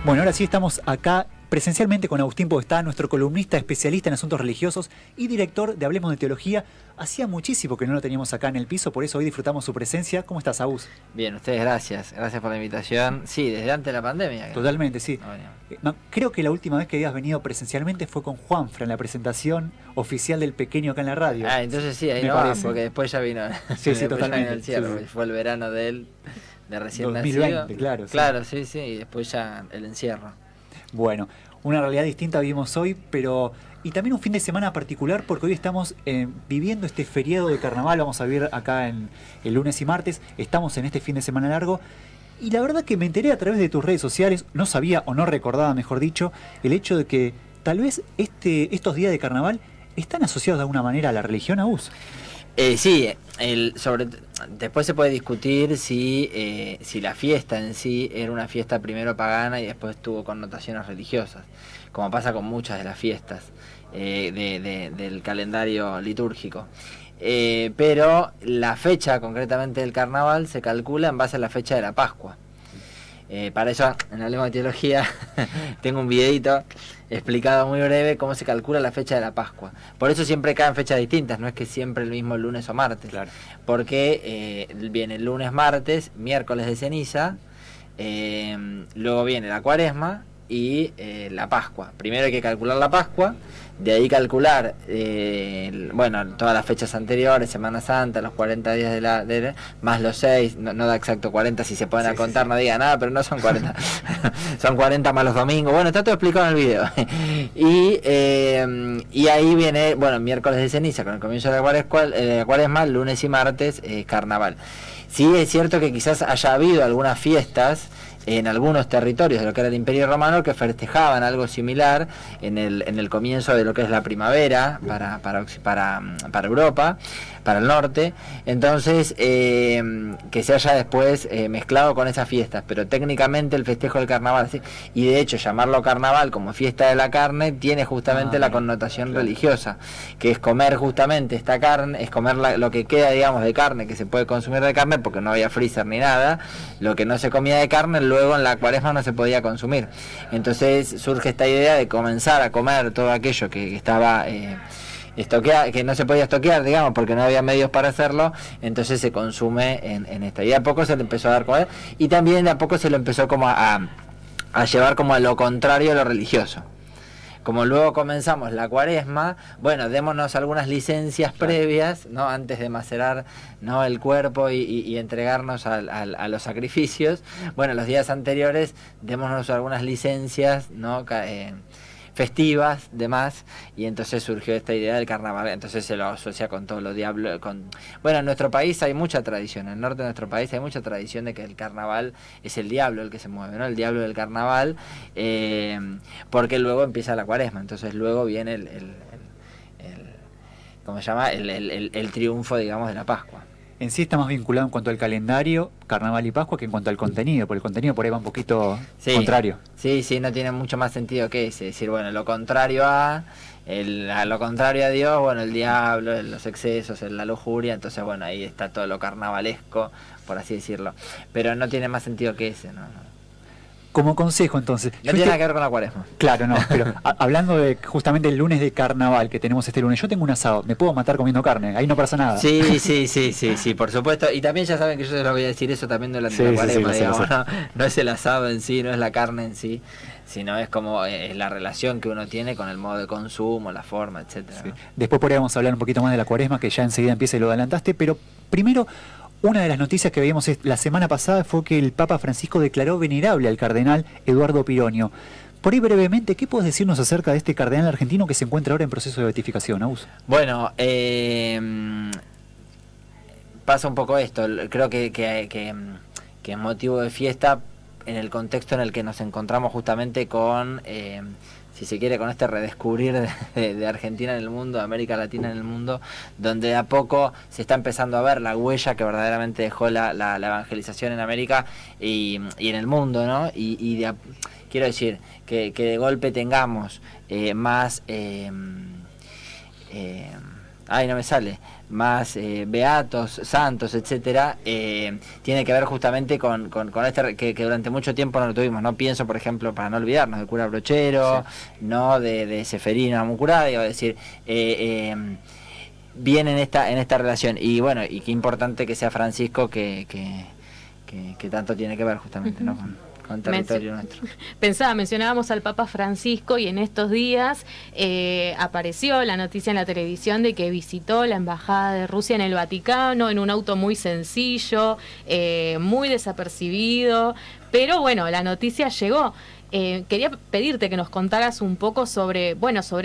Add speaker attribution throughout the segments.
Speaker 1: Bueno, ahora sí estamos acá presencialmente con Agustín Podestá, nuestro columnista especialista en asuntos religiosos y director de Hablemos de Teología. Hacía muchísimo que no lo teníamos acá en el piso, por eso hoy disfrutamos su presencia. ¿Cómo estás, Agus?
Speaker 2: Bien, ustedes gracias por la invitación. Sí, desde antes de la pandemia.
Speaker 1: Totalmente, sí.
Speaker 2: No,
Speaker 1: creo que la última vez que habías venido presencialmente fue con Juanfra en la presentación oficial del Pequeño acá en la radio.
Speaker 2: Ah, entonces sí, ahí
Speaker 1: me
Speaker 2: no
Speaker 1: parece.
Speaker 2: Porque después ya vino.
Speaker 1: Sí, sí, totalmente.
Speaker 2: El cielo,
Speaker 1: sí.
Speaker 2: Fue el verano de él, de recién
Speaker 1: 2020,
Speaker 2: nacido.
Speaker 1: claro.
Speaker 2: Claro, sí, y después ya el encierro.
Speaker 1: Bueno, una realidad distinta vivimos hoy, pero... Y también un fin de semana particular porque hoy estamos viviendo este feriado de carnaval. Vamos a vivir acá en el lunes y martes. Estamos en este fin de semana largo. Y la verdad que me enteré a través de tus redes sociales, no sabía o no recordaba, mejor dicho, el hecho de que tal vez estos días de carnaval están asociados de alguna manera a la religión, Agus.
Speaker 2: Sí, después se puede discutir si la fiesta en sí era una fiesta primero pagana y después tuvo connotaciones religiosas, como pasa con muchas de las fiestas del calendario litúrgico. Pero la fecha concretamente del carnaval se calcula en base a la fecha de la Pascua. Para eso, en Hablemos de Teología, tengo un videito explicado muy breve cómo se calcula la fecha de la Pascua. Por eso siempre caen fechas distintas, no es que siempre el mismo lunes o martes.
Speaker 1: Claro.
Speaker 2: Porque viene el lunes, martes, miércoles de ceniza, luego viene la Cuaresma y la Pascua. Primero hay que calcular la Pascua, de ahí calcular todas las fechas anteriores, Semana Santa, los 40 días más los 6, no da exacto 40 si se pueden contar, sí. No diga nada, pero no son 40 son 40 más los domingos, bueno, está todo explicado en el video. Y ahí viene, miércoles de ceniza con el comienzo de la Cuaresma, lunes y martes carnaval. Sí es cierto que quizás haya habido algunas fiestas en algunos territorios de lo que era el Imperio Romano que festejaban algo similar en el comienzo de lo que es la primavera para Europa, para el norte. Entonces que se haya después mezclado con esas fiestas, pero técnicamente el festejo del carnaval, ¿sí? Y de hecho llamarlo carnaval como fiesta de la carne tiene justamente la connotación religiosa, que es comer justamente esta carne, es comer lo que queda, digamos, de carne, que se puede consumir de carne porque no había freezer ni nada, lo que no se comía de carne luego en la Cuaresma no se podía consumir. Entonces surge esta idea de comenzar a comer todo aquello que estaba que no se podía estoquear, digamos, porque no había medios para hacerlo, entonces se consume en esta. Y de a poco se le empezó a dar comer, y también de a poco se lo empezó como a llevar como a lo contrario a lo religioso. Como luego comenzamos la Cuaresma, démonos algunas licencias previas, ¿no? Antes de macerar, ¿no?, el cuerpo y entregarnos a los sacrificios. Los días anteriores, démonos algunas licencias, ¿no?, festivas, demás, y entonces surgió esta idea del carnaval. Entonces se lo asocia con todo lo diablo. En nuestro país hay mucha tradición, en el norte de nuestro país hay mucha tradición de que el carnaval es el diablo el que se mueve, ¿no? El diablo del carnaval, porque luego empieza la Cuaresma, entonces luego viene ¿cómo se llama? El triunfo, digamos, de la Pascua.
Speaker 1: En sí está más vinculado en cuanto al calendario, Carnaval y Pascua, que en cuanto al contenido, porque el contenido por ahí va un poquito contrario.
Speaker 2: Sí, no tiene mucho más sentido que ese. Es decir, lo contrario a Dios, el diablo, los excesos, la lujuria, entonces ahí está todo lo carnavalesco, por así decirlo. Pero no tiene más sentido que ese, ¿no?
Speaker 1: Como consejo, entonces...
Speaker 2: No tiene nada que ver con la Cuaresma.
Speaker 1: Claro, no, pero hablando de justamente el lunes de carnaval que tenemos este lunes, yo tengo un asado, me puedo matar comiendo carne, ahí no pasa nada.
Speaker 2: Sí, por supuesto. Y también ya saben que yo se lo voy a decir eso también durante la Cuaresma, digamos, no es el asado en sí, no es la carne en sí, sino es como la relación que uno tiene con el modo de consumo, la forma, etcétera. Sí.
Speaker 1: ¿No? Después podríamos hablar un poquito más de la Cuaresma, que ya enseguida empieza y lo adelantaste, pero primero... Una de las noticias que veíamos la semana pasada fue que el Papa Francisco declaró venerable al cardenal Eduardo Pironio. Por ahí brevemente, ¿qué puedes decirnos acerca de este cardenal argentino que se encuentra ahora en proceso de beatificación, Aus?
Speaker 2: Pasa un poco esto, creo que es motivo de fiesta en el contexto en el que nos encontramos justamente con... si se quiere, con este redescubrir de Argentina en el mundo, de América Latina en el mundo, donde de a poco se está empezando a ver la huella que verdaderamente dejó la evangelización en América y en el mundo, ¿no? Quiero decir, que de golpe tengamos más no me sale, más beatos, santos, etcétera, tiene que ver justamente con este que durante mucho tiempo no lo tuvimos. No pienso, por ejemplo, para no olvidarnos, del cura Brochero, sí, no de Seferino Amuncurá, es decir, viene en esta relación. Y bueno, y qué importante que sea Francisco que tanto tiene que ver justamente, ¿no? Con territorio nuestro.
Speaker 3: Mencionábamos al Papa Francisco y en estos días apareció la noticia en la televisión de que visitó la Embajada de Rusia en el Vaticano en un auto muy sencillo, muy desapercibido, pero bueno, la noticia llegó. Quería pedirte que nos contaras un poco sobre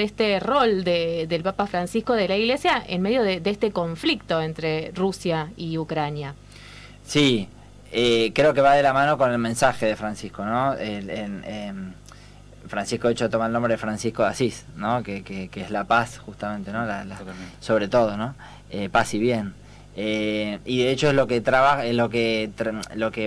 Speaker 3: este rol del Papa Francisco de la Iglesia en medio de este conflicto entre Rusia y Ucrania.
Speaker 2: Sí. Creo que va de la mano con el mensaje de Francisco, ¿no? Francisco, de hecho, toma el nombre de Francisco de Asís, ¿no? Que es la paz, justamente, ¿no? Sobre todo, ¿no? Paz y bien. Y de hecho es lo que trabaja, lo que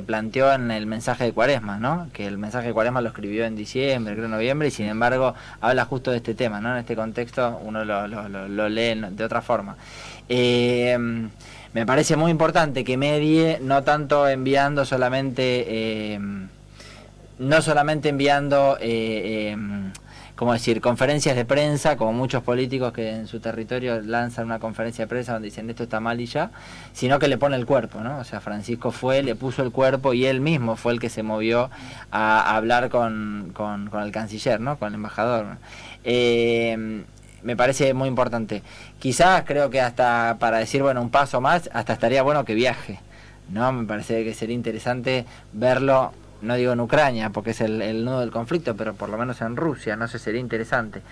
Speaker 2: planteó en el mensaje de Cuaresma, ¿no? Que el mensaje de Cuaresma lo escribió en diciembre, creo en noviembre, y sin embargo habla justo de este tema, ¿no? En este contexto uno lo lee de otra forma. Me parece muy importante que medie, no tanto enviando solamente, ¿cómo decir?, conferencias de prensa, como muchos políticos que en su territorio lanzan una conferencia de prensa donde dicen esto está mal y ya, sino que le pone el cuerpo, ¿no? O sea, Francisco le puso el cuerpo y él mismo fue el que se movió a hablar con el canciller, ¿no? Con el embajador, ¿no? Me parece muy importante. Quizás creo que hasta para decir, bueno, un paso más, hasta estaría bueno que viaje, ¿no? Me parece que sería interesante verlo, no digo en Ucrania, porque es el nudo del conflicto, pero por lo menos en Rusia, no sé, sería interesante.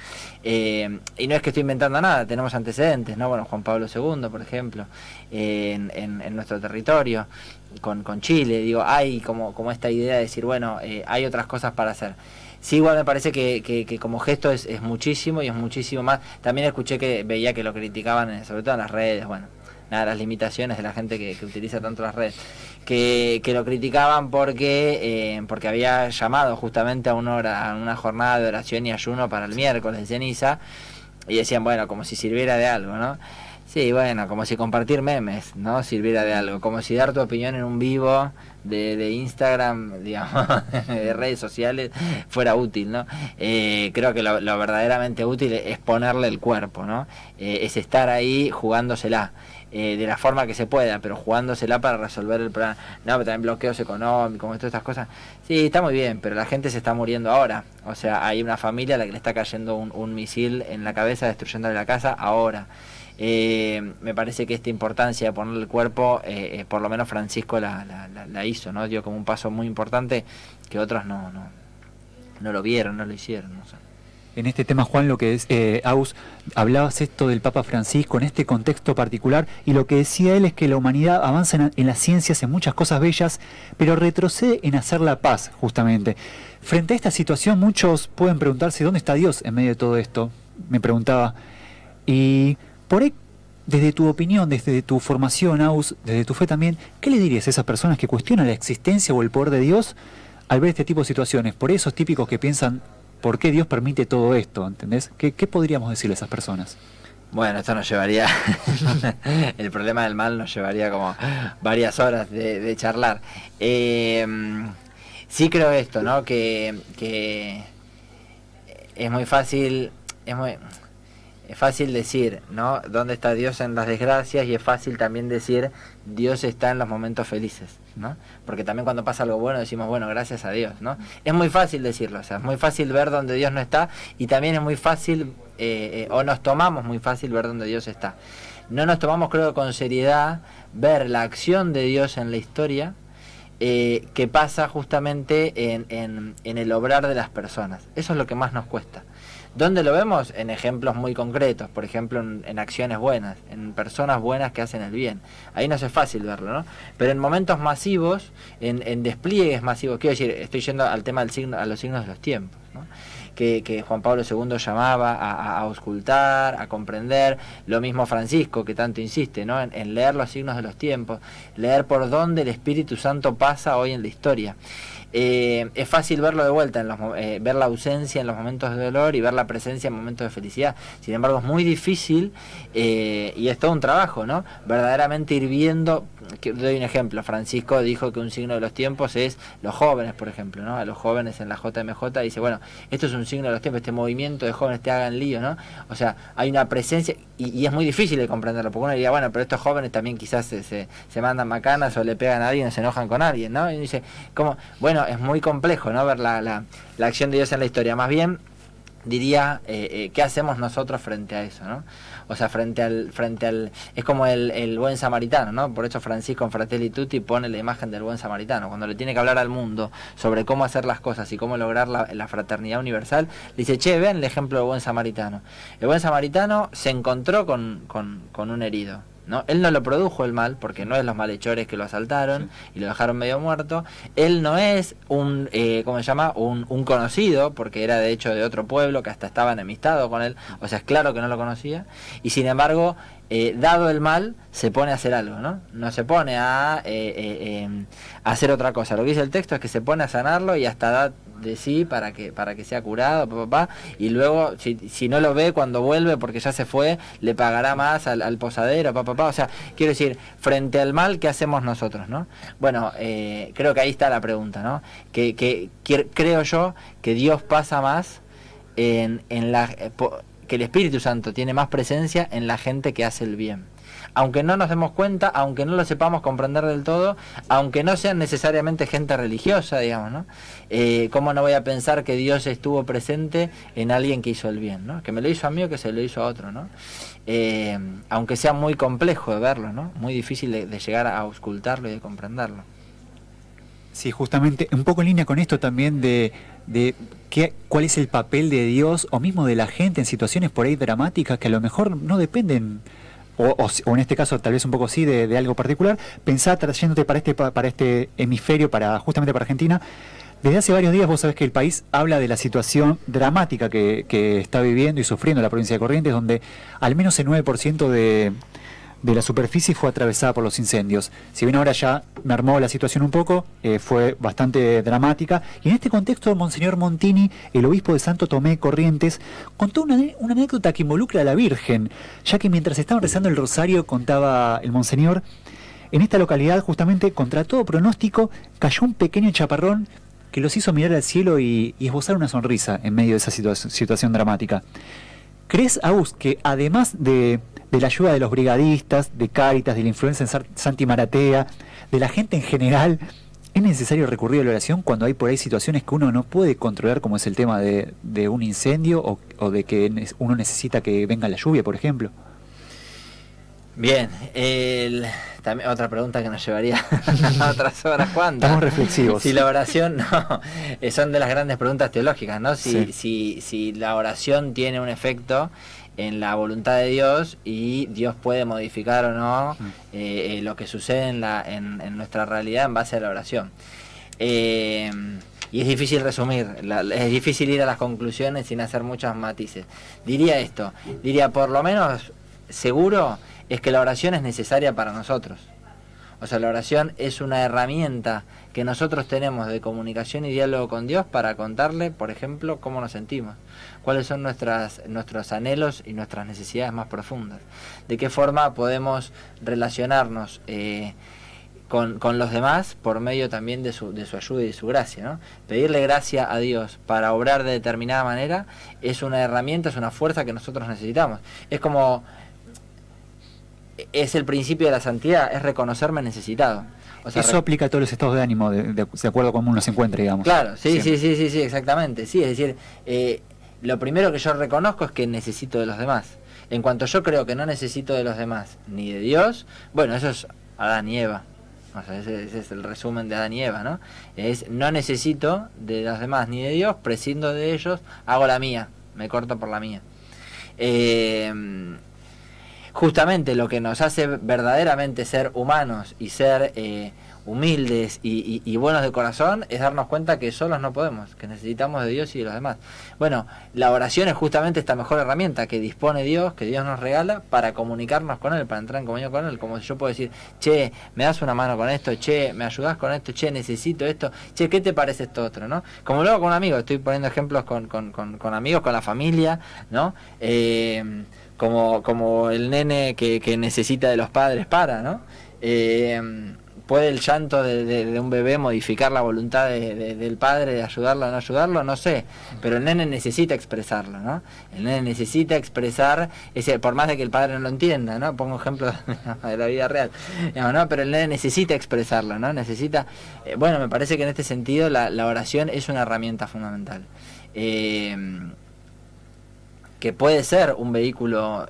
Speaker 2: Y no es que estoy inventando nada, tenemos antecedentes, ¿no? Bueno, Juan Pablo II, por ejemplo, en nuestro territorio, con Chile, digo, hay como esta idea de decir, bueno, hay otras cosas para hacer. Sí, igual me parece que como gesto es muchísimo y es muchísimo más. También escuché veía que lo criticaban, sobre todo en las redes, bueno, nada, las limitaciones de la gente que utiliza tanto las redes, que lo criticaban porque había llamado justamente a una jornada de oración y ayuno para el miércoles de ceniza, y decían, bueno, como si sirviera de algo, ¿no? Sí, bueno, como si compartir memes, ¿no? Sirviera de algo, como si dar tu opinión en un vivo de Instagram, digamos, de redes sociales, fuera útil, ¿no? Creo que lo verdaderamente útil es ponerle el cuerpo, ¿no? Es estar ahí jugándosela, de la forma que se pueda, pero jugándosela para resolver el problema. No, pero también bloqueos económicos, todas estas cosas. Sí, está muy bien, pero la gente se está muriendo ahora. O sea, hay una familia a la que le está cayendo un misil en la cabeza, destruyéndole la casa ahora. Me parece que esta importancia de ponerle el cuerpo, por lo menos Francisco la hizo, ¿no? Dio como un paso muy importante que otros no lo vieron, no lo hicieron, no sé.
Speaker 1: En este tema, Juan, lo que es, Aus, hablabas esto del Papa Francisco en este contexto particular, y lo que decía él es que la humanidad avanza en las ciencias, en muchas cosas bellas, pero retrocede en hacer la paz, justamente. Frente a esta situación, muchos pueden preguntarse dónde está Dios en medio de todo esto, me preguntaba. Y por ahí, desde tu opinión, desde tu formación, Aus, desde tu fe también, ¿qué le dirías a esas personas que cuestionan la existencia o el poder de Dios al ver este tipo de situaciones? Por esos típicos que piensan, ¿por qué Dios permite todo esto? ¿Entendés? ¿Qué podríamos decirle a esas personas?
Speaker 2: Bueno, esto nos llevaría, el problema del mal nos llevaría como varias horas de charlar. Sí creo esto, ¿no? Que es muy fácil, es fácil decir, ¿no? ¿Dónde está Dios en las desgracias? Y es fácil también decir, Dios está en los momentos felices, ¿no? Porque también cuando pasa algo bueno decimos, bueno, gracias a Dios, ¿no? Es muy fácil decirlo, o sea, es muy fácil ver donde Dios no está, y también es muy fácil, o nos tomamos muy fácil ver donde Dios está. No nos tomamos, creo, con seriedad ver la acción de Dios en la historia, que pasa justamente en el obrar de las personas. Eso es lo que más nos cuesta. ¿Dónde lo vemos? En ejemplos muy concretos, por ejemplo en acciones buenas, en personas buenas que hacen el bien. Ahí no es fácil verlo, ¿no? Pero en momentos masivos, en despliegues masivos, quiero decir, estoy yendo al tema a los signos de los tiempos, ¿no? Que Juan Pablo II llamaba a auscultar, a comprender, lo mismo Francisco, que tanto insiste, ¿no? En leer los signos de los tiempos, leer por dónde el Espíritu Santo pasa hoy en la historia. es fácil verlo de vuelta, ver la ausencia en los momentos de dolor y ver la presencia en momentos de felicidad. Sin embargo, es muy difícil y es todo un trabajo, ¿no? Verdaderamente ir viendo. Doy un ejemplo. Francisco dijo que un signo de los tiempos es los jóvenes, por ejemplo, ¿no? A los jóvenes en la JMJ dice, bueno, esto es un signo de los tiempos, este movimiento de jóvenes te hagan lío, ¿no? O sea, hay una presencia y es muy difícil de comprenderlo, porque uno diría, bueno, pero estos jóvenes también quizás se mandan macanas o le pegan a alguien o se enojan con alguien, ¿no? Y dice, ¿cómo? Bueno, es muy complejo, ¿no? Ver la acción de Dios en la historia. Más bien, diría, ¿qué hacemos nosotros frente a eso, ¿no? O sea, frente al es como el buen samaritano, ¿no? Por eso Francisco en Fratelli Tutti pone la imagen del buen samaritano. Cuando le tiene que hablar al mundo sobre cómo hacer las cosas y cómo lograr la fraternidad universal, le dice, che, vean el ejemplo del buen samaritano. El buen samaritano se encontró con un herido, ¿no? Él no lo produjo el mal, porque no es los malhechores que lo asaltaron y lo dejaron medio muerto. Él no es un ¿cómo se llama? Un conocido, porque era de hecho de otro pueblo que hasta estaba enemistado con él, o sea, es claro que no lo conocía, y sin embargo, dado el mal, se pone a hacer algo, ¿no? No se pone a hacer otra cosa. Lo que dice el texto es que se pone a sanarlo y hasta da de sí para que sea curado, y luego si no lo ve cuando vuelve porque ya se fue, le pagará más al posadero, o sea, quiero decir, frente al mal, ¿qué hacemos nosotros, no? Bueno, creo que ahí está la pregunta, ¿no? Que creo yo que Dios pasa más que el Espíritu Santo tiene más presencia en la gente que hace el bien. Aunque no nos demos cuenta, aunque no lo sepamos comprender del todo, aunque no sean necesariamente gente religiosa, digamos, ¿no? ¿Cómo no voy a pensar que Dios estuvo presente en alguien que hizo el bien, ¿no? Que me lo hizo a mí o que se lo hizo a otro, ¿no? Aunque sea muy complejo de verlo, ¿no? Muy difícil de llegar a auscultarlo y de comprenderlo.
Speaker 1: Sí, justamente, un poco en línea con esto también de cuál es el papel de Dios o mismo de la gente en situaciones por ahí dramáticas que a lo mejor no dependen, o en este caso tal vez un poco sí de algo particular. Pensá, trayéndote para este hemisferio, justamente para Argentina, desde hace varios días vos sabés que el país habla de la situación dramática que está viviendo y sufriendo la provincia de Corrientes, donde al menos el 9% de la superficie fue atravesada por los incendios. Si bien ahora ya mermó la situación un poco, fue bastante dramática. Y en este contexto, Monseñor Montini, el obispo de Santo Tomé Corrientes, contó una anécdota que involucra a la Virgen, ya que mientras estaban rezando el rosario, contaba el Monseñor, en esta localidad, justamente, contra todo pronóstico, cayó un pequeño chaparrón que los hizo mirar al cielo y esbozar una sonrisa en medio de esa situación dramática. ¿Crees, Agus, que además de la ayuda de los brigadistas, de Cáritas, de la influencia en Santi Maratea, de la gente en general, es necesario recurrir a la oración cuando hay por ahí situaciones que uno no puede controlar, como es el tema de un incendio o de que uno necesita que venga la lluvia, por ejemplo?
Speaker 2: Bien, también otra pregunta que nos llevaría a otras horas. ¿Cuántas?
Speaker 1: Estamos reflexivos.
Speaker 2: Si la oración, no, son de las grandes preguntas teológicas, ¿no? Si la oración tiene un efecto en la voluntad de Dios y Dios puede modificar o no lo que sucede en nuestra realidad en base a la oración. Y es difícil resumir, es difícil ir a las conclusiones sin hacer muchos matices. Diría por lo menos seguro es que la oración es necesaria para nosotros. O sea, la oración es una herramienta que nosotros tenemos de comunicación y diálogo con Dios para contarle, por ejemplo, cómo nos sentimos, cuáles son nuestros anhelos y nuestras necesidades más profundas, de qué forma podemos relacionarnos con los demás por medio también de su ayuda y de su gracia, ¿no? Pedirle gracia a Dios para obrar de determinada manera es una herramienta, es una fuerza que nosotros necesitamos. Es el principio de la santidad, es reconocerme necesitado. O sea,
Speaker 1: eso aplica a todos los estados de ánimo, de acuerdo a cómo uno se encuentre, digamos.
Speaker 2: Claro, sí, exactamente. Sí, es decir, lo primero que yo reconozco es que necesito de los demás. En cuanto yo creo que no necesito de los demás ni de Dios, bueno, eso es Adán y Eva. O sea, ese es el resumen de Adán y Eva, ¿no? No necesito de los demás ni de Dios, prescindo de ellos, hago la mía, me corto por la mía. Justamente lo que nos hace verdaderamente ser humanos y ser humildes y buenos de corazón, es darnos cuenta que solos no podemos, que necesitamos de Dios y de los demás. Bueno, la oración es justamente esta mejor herramienta que dispone Dios, que Dios nos regala para comunicarnos con Él, para entrar en comunión con Él. Como si yo puedo decir, che, me das una mano con esto, che, me ayudás con esto, che, necesito esto, che, ¿qué te parece esto otro? ¿No? Como luego con un amigo, estoy poniendo ejemplos con amigos, con la familia, ¿no? Como el nene que necesita de los padres ¿no? ¿Puede el llanto de un bebé modificar la voluntad del padre, de ayudarlo o no ayudarlo? No sé, pero el nene necesita expresarlo, ¿no? El nene necesita expresar, por más de que el padre no lo entienda, ¿no? Pongo ejemplos de la vida real, digamos, ¿no? Pero el nene necesita expresarlo, ¿no? Necesita, bueno, me parece que en este sentido la oración es una herramienta fundamental. Que puede ser un vehículo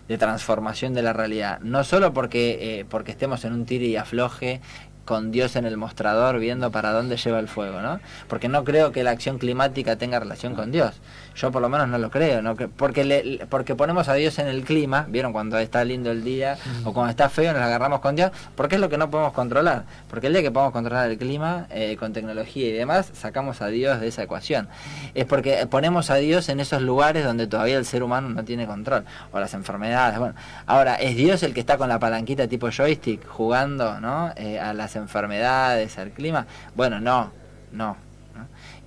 Speaker 2: de transformación de la realidad, no solo porque estemos en un tire y afloje con Dios en el mostrador viendo para dónde lleva el fuego, ¿no? Porque no creo que la acción climática tenga relación con Dios. Yo por lo menos no lo creo, ¿no? Porque ponemos a Dios en el clima, ¿vieron? Cuando está lindo el día o cuando está feo nos agarramos con Dios, porque es lo que no podemos controlar. Porque el día que podemos controlar el clima con tecnología y demás, sacamos a Dios de esa ecuación. Es porque ponemos a Dios en esos lugares donde todavía el ser humano no tiene control, o las enfermedades, bueno. Ahora, ¿es Dios el que está con la palanquita tipo joystick jugando, ¿no? A las enfermedades, al clima? Bueno, no.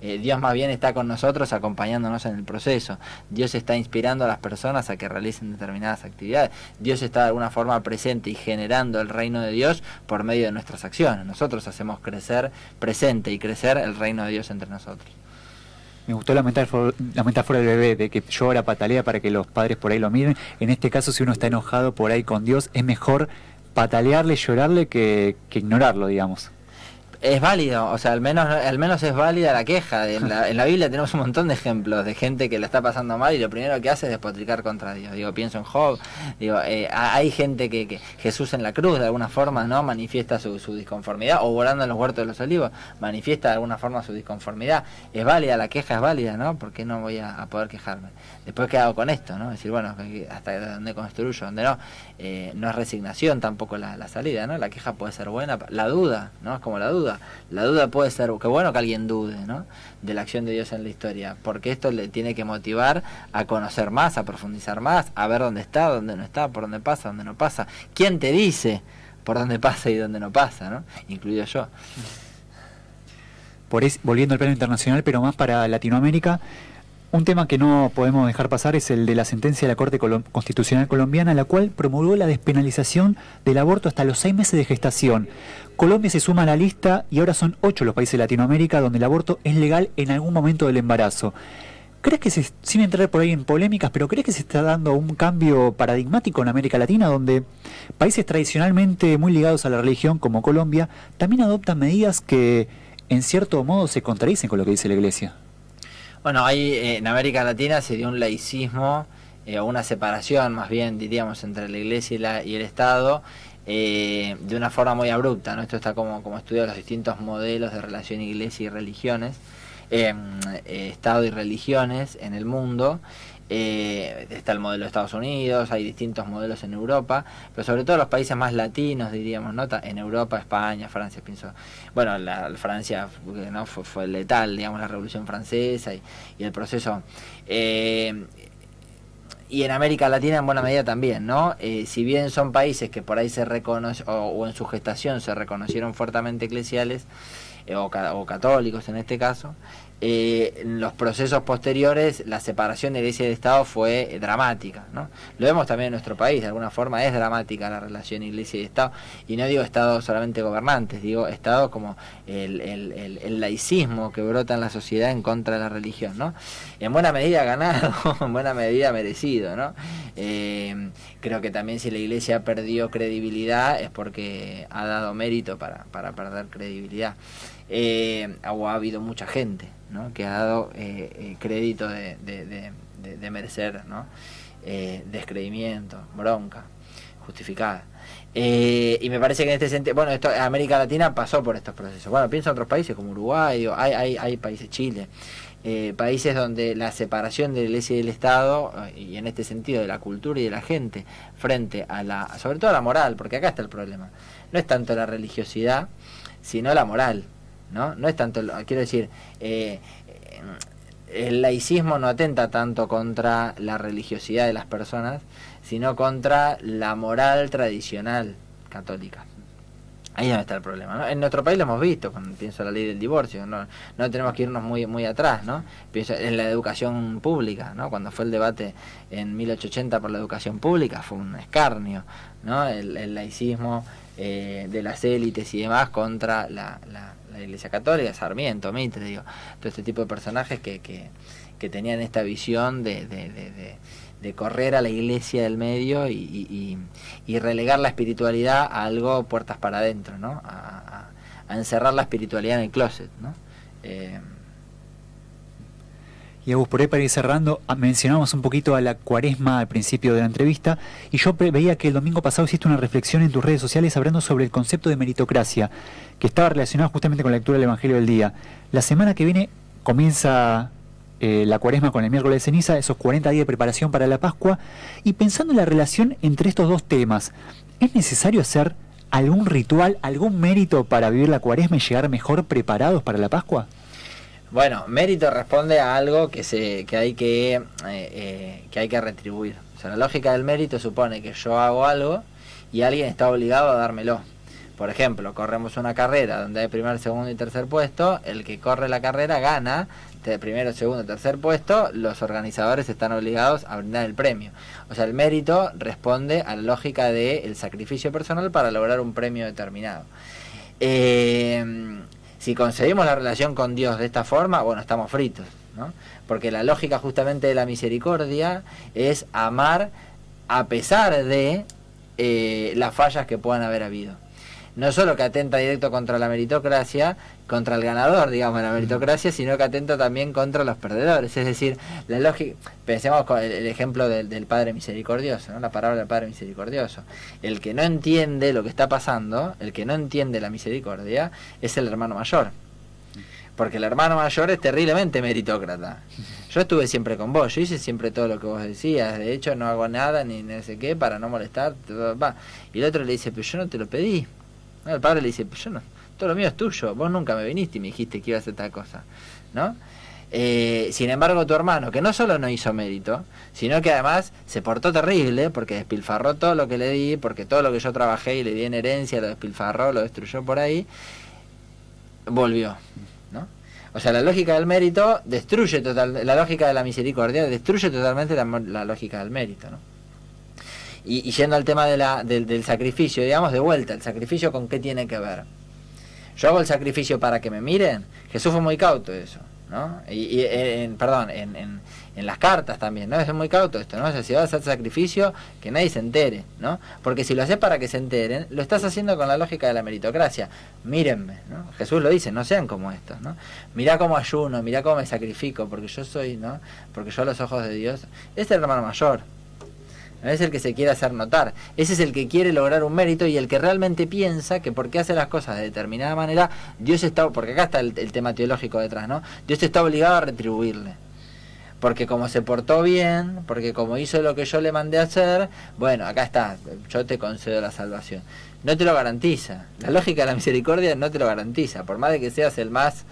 Speaker 2: Dios más bien está con nosotros acompañándonos en el proceso. Dios está inspirando a las personas a que realicen determinadas actividades. Dios está de alguna forma presente y generando el reino de Dios por medio de nuestras acciones. Nosotros hacemos crecer presente y crecer el reino de Dios entre nosotros.
Speaker 1: Me gustó la metáfora del bebé, de que llora, patalea para que los padres por ahí lo miren. En este caso, si uno está enojado por ahí con Dios, es mejor patalearle, llorarle que ignorarlo, digamos.
Speaker 2: Es válido, o sea, al menos es válida la queja. En la Biblia tenemos un montón de ejemplos de gente que la está pasando mal y lo primero que hace es despotricar contra Dios. Digo, pienso en Job, hay gente que Jesús en la cruz de alguna forma no manifiesta su disconformidad, o volando en los huertos de los olivos manifiesta de alguna forma su disconformidad. Es válida, la queja es válida, ¿no? ¿Por qué no voy a poder quejarme? Después, ¿qué hago con esto? ¿No? Decir, bueno, hasta dónde construyo, dónde no. No es resignación tampoco la salida, ¿no? La queja puede ser buena, la duda, ¿no? Es como la duda. La duda puede ser, qué bueno que alguien dude, ¿no? De la acción de Dios en la historia, porque esto le tiene que motivar a conocer más, a profundizar más, a ver dónde está, dónde no está, por dónde pasa, dónde no pasa. ¿Quién te dice por dónde pasa y dónde no pasa, ¿no? Incluido yo.
Speaker 1: Volviendo al plano internacional, pero más para Latinoamérica, un tema que no podemos dejar pasar es el de la sentencia de la Corte Constitucional Colombiana, la cual promulgó la despenalización del aborto hasta los 6 meses de gestación. Colombia se suma a la lista y ahora son 8 los países de Latinoamérica donde el aborto es legal en algún momento del embarazo. ¿Crees que, sin entrar por ahí en polémicas, pero crees que se está dando un cambio paradigmático en América Latina, donde países tradicionalmente muy ligados a la religión, como Colombia, también adoptan medidas que en cierto modo se contradicen con lo que dice la Iglesia?
Speaker 2: Bueno, ahí en América Latina se dio un laicismo, o una separación más bien, diríamos, entre la Iglesia y el Estado, de una forma muy abrupta, ¿no? Esto está como estudio los distintos modelos de relación Iglesia y religiones, Estado y religiones en el mundo. Está el modelo de Estados Unidos, hay distintos modelos en Europa, pero sobre todo los países más latinos, diríamos, ¿no? En Europa, España, Francia, pienso. Bueno, Francia, ¿no? fue letal, digamos, la Revolución Francesa y el proceso. Y en América Latina en buena medida también, ¿no? Si bien son países que por ahí se reconocen, o en su gestación se reconocieron fuertemente eclesiales, o católicos en este caso, en los procesos posteriores la separación de Iglesia y de Estado fue dramática, ¿no? Lo vemos también en nuestro país, de alguna forma es dramática la relación Iglesia y Estado, y no digo Estado solamente gobernantes, digo Estado como el laicismo que brota en la sociedad en contra de la religión, ¿no? En buena medida ganado, en buena medida merecido, ¿no? Creo que también si la Iglesia perdió credibilidad es porque ha dado mérito para perder credibilidad. O ha habido mucha gente, ¿no? Que ha dado crédito de merecer, ¿no? Descreimiento, bronca justificada. Y me parece que en este sentido, bueno, América Latina pasó por estos procesos. Bueno, pienso en otros países como Uruguay, hay países, Chile, países donde la separación de la Iglesia y del Estado, y en este sentido de la cultura y de la gente, frente a sobre todo a la moral, porque acá está el problema, no es tanto la religiosidad, sino la moral, ¿no? No es tanto, quiero decir, el laicismo no atenta tanto contra la religiosidad de las personas, sino contra la moral tradicional católica. Ahí es donde está el problema, ¿no? En nuestro país lo hemos visto, pienso en la ley del divorcio, no tenemos que irnos muy atrás, ¿no? Pienso en la educación pública, ¿no? Cuando fue el debate en 1880 por la educación pública, fue un escarnio, ¿no? El laicismo de las élites y demás contra la Iglesia Católica, Sarmiento, Mitre, digo, todo este tipo de personajes que tenían esta visión de correr a la Iglesia del medio y relegar la espiritualidad a algo puertas para adentro, ¿no? A encerrar la espiritualidad en el closet, ¿no?
Speaker 1: Y Agus, por ahí para ir cerrando, mencionamos un poquito a la Cuaresma al principio de la entrevista, y yo veía que el domingo pasado hiciste una reflexión en tus redes sociales hablando sobre el concepto de meritocracia, que estaba relacionado justamente con la lectura del Evangelio del día. La semana que viene comienza la Cuaresma con el miércoles de ceniza, esos 40 días de preparación para la Pascua, y pensando en la relación entre estos dos temas, ¿es necesario hacer algún ritual, algún mérito para vivir la Cuaresma y llegar mejor preparados para la Pascua?
Speaker 2: Bueno, mérito responde a algo que hay que retribuir. O sea, la lógica del mérito supone que yo hago algo y alguien está obligado a dármelo. Por ejemplo, corremos una carrera donde hay primer, segundo y tercer puesto, el que corre la carrera gana, de primero, segundo, tercer puesto, los organizadores están obligados a brindar el premio. O sea, el mérito responde a la lógica del sacrificio personal para lograr un premio determinado. Si concebimos la relación con Dios de esta forma, bueno, estamos fritos, ¿no? Porque la lógica justamente de la misericordia es amar a pesar de las fallas que puedan haber habido. No solo que atenta directo contra la meritocracia, contra el ganador, digamos, de la meritocracia, sino que atenta también contra los perdedores. Es decir, la lógica, pensemos con el ejemplo del Padre Misericordioso, ¿no? La parábola del Padre Misericordioso. El que no entiende lo que está pasando, el que no entiende la misericordia, es el hermano mayor. Porque el hermano mayor es terriblemente meritócrata. Yo estuve siempre con vos, yo hice siempre todo lo que vos decías, de hecho no hago nada, ni no sé qué, para no molestar, y el otro le dice, pero yo no te lo pedí. No, el padre le dice, pues yo no, todo lo mío es tuyo, vos nunca me viniste y me dijiste que iba a hacer tal cosa, ¿no? Sin embargo, tu hermano, que no solo no hizo mérito, sino que además se portó terrible, porque despilfarró todo lo que le di, porque todo lo que yo trabajé y le di en herencia, lo despilfarró, lo destruyó por ahí, volvió, ¿no? O sea, la lógica del mérito destruye la lógica de la misericordia destruye totalmente la lógica del mérito, ¿no? Y yendo al tema del sacrificio, digamos, de vuelta, ¿el sacrificio con qué tiene que ver? Yo hago el sacrificio para que me miren. Jesús fue muy cauto eso, ¿no? En las cartas también, ¿no? Es muy cauto esto, ¿no? O sea, si vas a hacer sacrificio, que nadie se entere, ¿no? Porque si lo haces para que se enteren, lo estás haciendo con la lógica de la meritocracia. Mírenme, ¿no? Jesús lo dice, no sean como estos, ¿no? Mirá cómo ayuno, mirá cómo me sacrifico, porque yo soy, ¿no? Porque yo a los ojos de Dios, es el hermano mayor. No es el que se quiere hacer notar, ese es el que quiere lograr un mérito y el que realmente piensa que porque hace las cosas de determinada manera, Dios está, porque acá está el tema teológico detrás, ¿no? Dios está obligado a retribuirle. Porque como se portó bien, porque como hizo lo que yo le mandé a hacer, bueno, acá está, yo te concedo la salvación. No te lo garantiza, la lógica de la misericordia no te lo garantiza, por más de que seas el más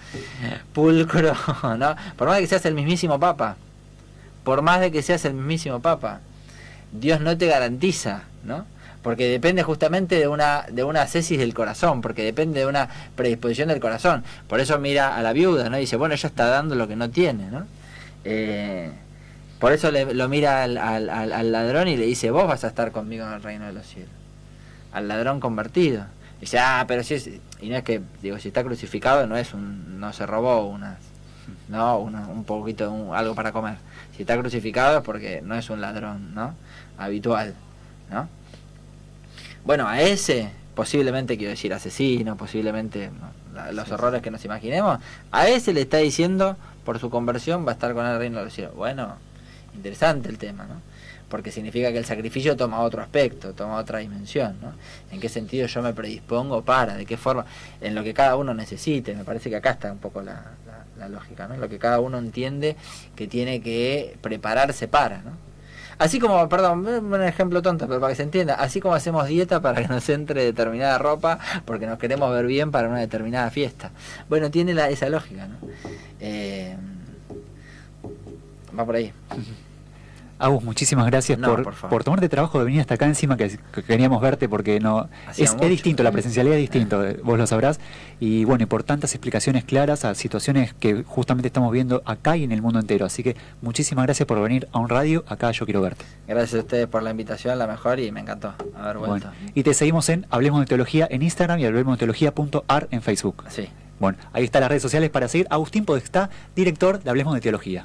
Speaker 2: pulcro, ¿no? Por más de que seas el mismísimo Papa, Dios no te garantiza, ¿no? Porque depende justamente de una ascesis del corazón, porque depende de una predisposición del corazón. Por eso mira a la viuda, ¿no? Y dice, bueno, ella está dando lo que no tiene, ¿no? Por eso lo mira al ladrón y le dice, vos vas a estar conmigo en el reino de los cielos. Al ladrón convertido. Y dice, pero si es... Y no es que, digo, si está crucificado no se robó un poquito, algo para comer. Si está crucificado es porque no es un ladrón, ¿no? Habitual, ¿no? Bueno, a ese, posiblemente, quiero decir, asesino, posiblemente, ¿no? Los horrores que nos imaginemos, a ese le está diciendo, por su conversión va a estar con el reino de los cielos. Bueno, interesante el tema, ¿no? Porque significa que el sacrificio toma otro aspecto, toma otra dimensión, ¿no? En qué sentido yo me predispongo de qué forma, en lo que cada uno necesite. Me parece que acá está un poco la la lógica, ¿no? Lo que cada uno entiende que tiene que prepararse para, ¿no? Así como, perdón, un ejemplo tonto, pero para que se entienda, así como hacemos dieta para que nos entre determinada ropa, porque nos queremos ver bien para una determinada fiesta. Bueno, tiene esa lógica, ¿no? Va por ahí.
Speaker 1: Agus, muchísimas gracias por tomarte trabajo de venir hasta acá, encima que queríamos verte, porque no es distinto, la presencialidad es distinto, vos lo sabrás, y bueno, y por tantas explicaciones claras a situaciones que justamente estamos viendo acá y en el mundo entero. Así que muchísimas gracias por venir a un radio, acá Yo Quiero Verte.
Speaker 2: Gracias a ustedes por la invitación, la mejor, y me encantó haber vuelto.
Speaker 1: Bueno, y te seguimos en Hablemos de Teología en Instagram y hablemosdeteología.ar en Facebook.
Speaker 2: Sí.
Speaker 1: Bueno, ahí están las redes sociales para seguir. Agustín Podestá, director de Hablemos de Teología.